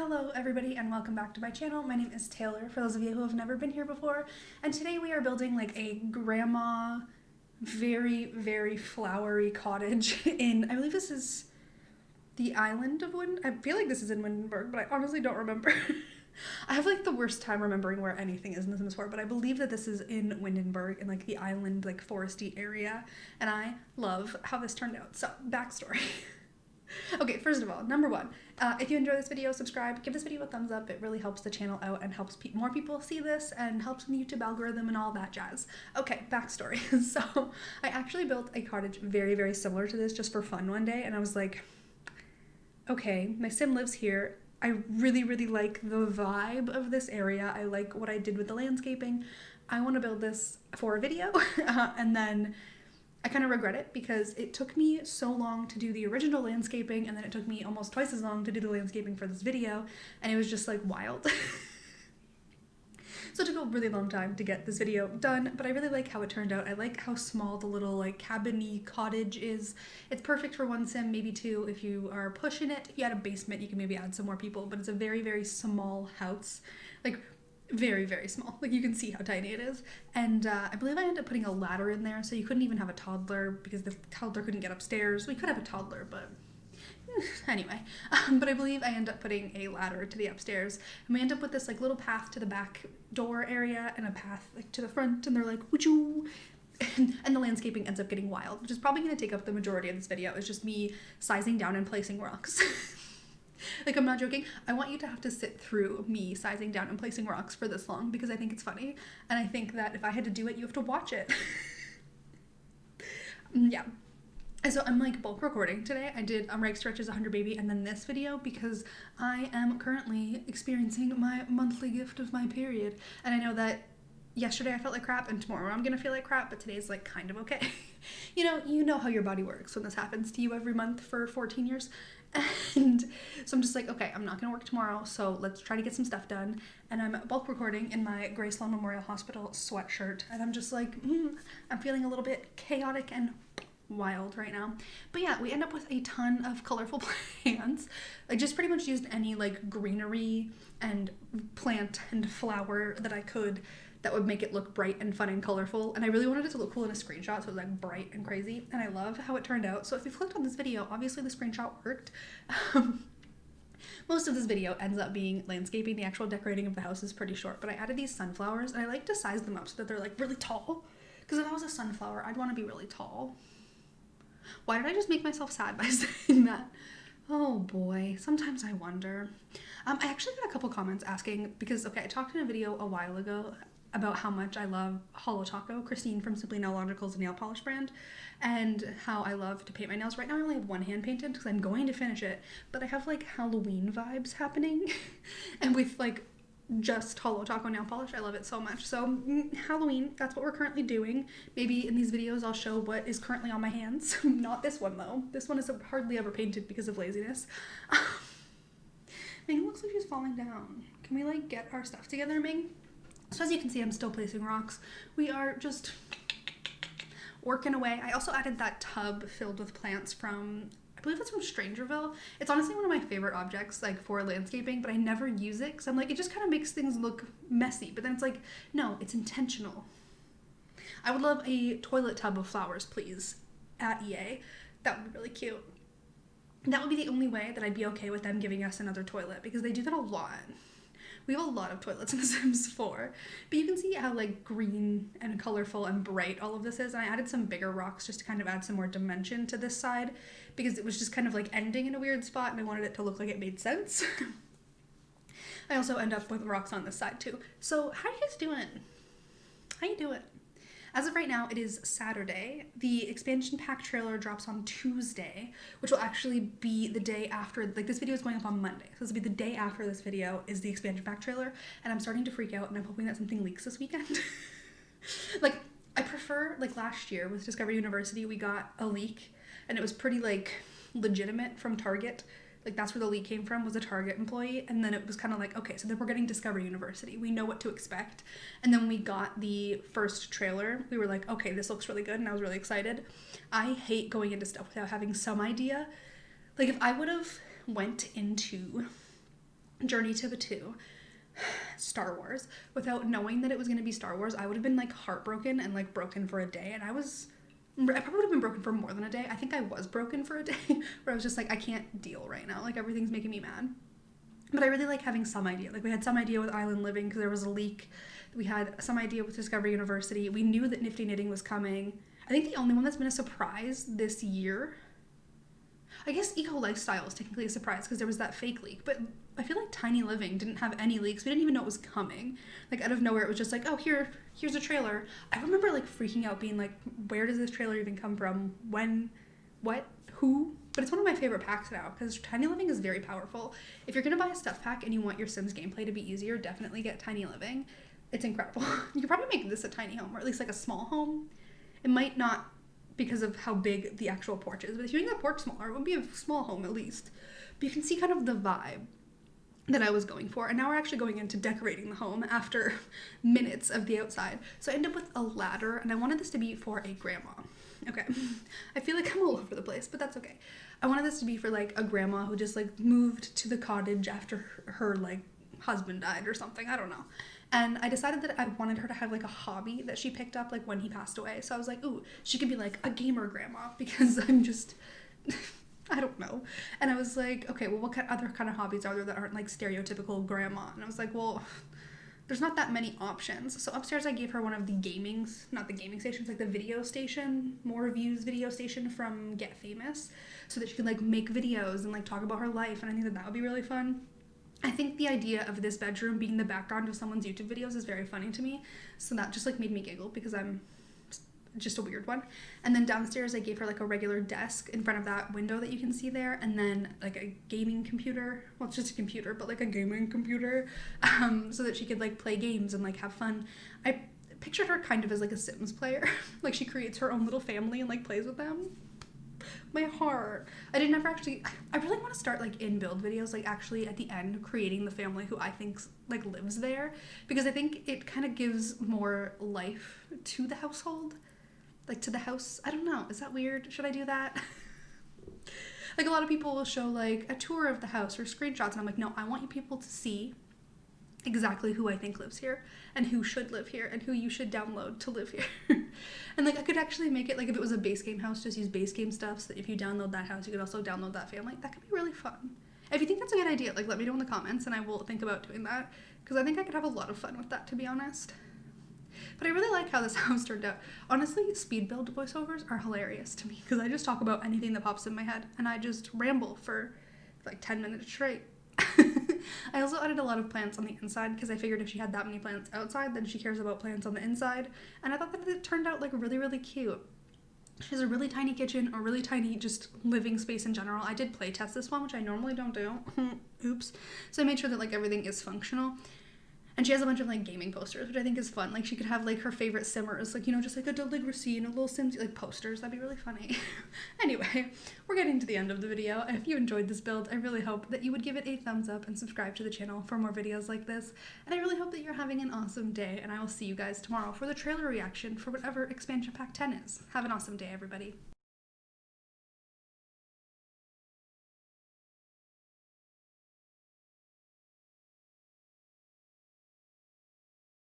Hello everybody and welcome back to my channel. My name is Taylor, for those of you who have never been here before, and today we are building like a grandma, very flowery cottage in, I believe this is the island of I feel like this is in Windenburg, but I honestly don't remember. I have like the worst time remembering where anything is in the Sims 4, but I believe that this is in Windenburg, in like the island, like foresty area, and I love how this turned out. So, backstory. Okay, first of all, number one, if you enjoy this video, subscribe, give this video a thumbs up. It really helps the channel out and helps more people see this and helps the YouTube algorithm and all that jazz. Okay, backstory. So I actually built a cottage very similar to this just for fun one day, and I was like, okay, my sim lives here. I really like the vibe of this area. I like what I did with the landscaping. I want to build this for a video, and then I kind of regret it because it took me so long to do the original landscaping, and then it took me almost twice as long to do the landscaping for this video, and it was just like wild. So it took a really long time to get this video done, but I really like how it turned out. I like how small the little like cabin-y cottage is. It's perfect for one sim, maybe two if you are pushing it. If you had a basement, you can maybe add some more people, but it's a very small house. Like very small. Like you can see how tiny it is. And I believe I ended up putting a ladder in there, so you couldn't even have a toddler because the toddler couldn't get upstairs. We could have a toddler, but anyway. But I believe I end up putting a ladder to the upstairs, and we end up with this like little path to the back door area and a path like to the front, and they're like, would you? And the landscaping ends up getting wild, which is probably going to take up the majority of this video. It's just me sizing down and placing rocks. Like, I'm not joking. I want you to have to sit through me sizing down and placing rocks for this long because I think it's funny. And I think that if I had to do it, you have to watch it. Yeah. And so I'm like bulk recording today. I did Reg Stretches 100 Baby and then this video because I am currently experiencing my monthly gift of my period. And I know that yesterday I felt like crap and tomorrow I'm gonna feel like crap, but today's like kind of okay. You know how your body works when this happens to you every month for 14 years. And so I'm just like, okay, I'm not gonna work tomorrow, so let's try to get some stuff done. And I'm bulk recording in my Graceland Memorial Hospital sweatshirt, and I'm just like, I'm feeling a little bit chaotic and wild right now. But yeah, we end up with a ton of colorful plants. I just pretty much used any like greenery and plant and flower that I could that would make it look bright and fun and colorful. And I really wanted it to look cool in a screenshot, so it was like bright and crazy. And I love how it turned out. So if you clicked on this video, obviously the screenshot worked. Most of this video ends up being landscaping. The actual decorating of the house is pretty short, but I added these sunflowers, and I like to size them up so that they're like really tall. Because if I was a sunflower, I'd want to be really tall. Why did I just make myself sad by saying that? Oh boy, sometimes I wonder. I actually got a couple comments asking, because okay, I talked in a video a while ago about how much I love Hellllloooooo, Christine from Simply Nailogical's nail polish brand, and how I love to paint my nails. Right now I only have one hand painted because I'm going to finish it, but I have like Halloween vibes happening, and with like just Hellllloooooo nail polish, I love it so much. So Halloween, that's what we're currently doing. Maybe in these videos I'll show what is currently on my hands. Not this one though. This one is hardly ever painted because of laziness. Ming looks like she's falling down. Can we like get our stuff together, Ming? So as you can see, I'm still placing rocks. We are just working away. I also added that tub filled with plants from, I believe it's from Strangerville. It's honestly one of my favorite objects like for landscaping, but I never use it because I'm like, it just kind of makes things look messy. But then it's like, no, it's intentional. I would love a toilet tub of flowers, please, at EA. That would be really cute. That would be the only way that I'd be okay with them giving us another toilet, because they do that a lot. We have a lot of toilets in The Sims 4, but you can see how like green and colorful and bright all of this is. And I added some bigger rocks just to kind of add some more dimension to this side, because it was just kind of like ending in a weird spot and I wanted it to look like it made sense. I also end up with rocks on this side too. So how you guys doing? How you doing? As of right now, it is Saturday. The expansion pack trailer drops on Tuesday, which will actually be the day after, like this video is going up on Monday. So this will be the day after this video is the expansion pack trailer, and I'm starting to freak out and I'm hoping that something leaks this weekend. Like, I prefer, like last year with Discovery University, we got a leak and it was pretty like legitimate from Target. Like that's where the leak came from, was a Target employee. And then it was kind of like, okay, so then we're getting Discovery University. We know what to expect. And then we got the first trailer. We were like, okay, this looks really good. And I was really excited. I hate going into stuff without having some idea. Like if I would have went into Journey to Batuu, Star Wars, without knowing that it was going to be Star Wars, I would have been like heartbroken and like broken for a day. And I probably would have been broken for more than a day. I think I was broken for a day where I was just like, I can't deal right now. Like everything's making me mad. But I really like having some idea. Like we had some idea with Island Living because there was a leak. We had some idea with Discovery University. We knew that Nifty Knitting was coming. I think the only one that's been a surprise this year, I guess Eco Lifestyle is technically a surprise because there was that fake leak. But I feel like Tiny Living didn't have any leaks. We didn't even know it was coming. Like out of nowhere, it was just like, oh, here's a trailer. I remember like freaking out being like, where does this trailer even come from? When? What? Who? But it's one of my favorite packs now because Tiny Living is very powerful. If you're going to buy a stuff pack and you want your Sims gameplay to be easier, definitely get Tiny Living. It's incredible. You could probably make this a tiny home, or at least like a small home. It might not because of how big the actual porch is, but if you make that porch smaller, it would be a small home at least. But you can see kind of the vibe that I was going for. And now we're actually going into decorating the home after minutes of the outside. So I ended up with a ladder, and I wanted this to be for a grandma. Okay, I feel like I'm all over the place, but that's okay. I wanted this to be for like a grandma who just like moved to the cottage after her like husband died or something. I don't know. And I decided that I wanted her to have like a hobby that she picked up like when he passed away. So I was like, ooh, she could be like a gamer grandma because I'm just, I don't know. And I was like, okay, well, what other kind of hobbies are there that aren't like stereotypical grandma? And I was like, well, there's not that many options. So upstairs I gave her one of the not the gaming stations, like the video station, more reviews video station from Get Famous, so that she could like make videos and like talk about her life. And I think that would be really fun. I think the idea of this bedroom being the background of someone's YouTube videos is very funny to me. So that just like made me giggle because I'm just a weird one. And then downstairs I gave her like a regular desk in front of that window that you can see there, and then like a gaming computer. Well, it's just a computer, but like a gaming computer, so that she could like play games and like have fun. I pictured her kind of as like a Sims player. Like she creates her own little family and like plays with them. My heart. I really want to start like in build videos, like actually at the end creating the family who I think like lives there, because I think it kind of gives more life to the household, like to the house. I don't know, is that weird? Should I do that? Like a lot of people will show like a tour of the house or screenshots, and I'm like, no, I want you people to see exactly who I think lives here and who should live here and who you should download to live here. And like I could actually make it like if it was a base game house, just use base game stuff, so that if you download that house you could also download that family. That could be really fun. If you think that's a good idea, like let me know in the comments and I will think about doing that, because I think I could have a lot of fun with that, to be honest. But I really like how this house turned out. Honestly, speed build voiceovers are hilarious to me because I just talk about anything that pops in my head and I just ramble for like 10 minutes straight. I also added a lot of plants on the inside because I figured if she had that many plants outside, then she cares about plants on the inside. And I thought that it turned out like really, really cute. She has a really tiny kitchen, or really tiny just living space in general. I did play test this one, which I normally don't do. Oops. So I made sure that like everything is functional. And she has a bunch of like gaming posters, which I think is fun. Like she could have like her favorite simmers, like, you know, just like a Deligracy and a little Sims like posters. That'd be really funny. Anyway, we're getting to the end of the video. If you enjoyed this build, I really hope that you would give it a thumbs up and subscribe to the channel for more videos like this. And I really hope that you're having an awesome day, and I will see you guys tomorrow for the trailer reaction for whatever expansion pack 10 is. Have an awesome day, everybody.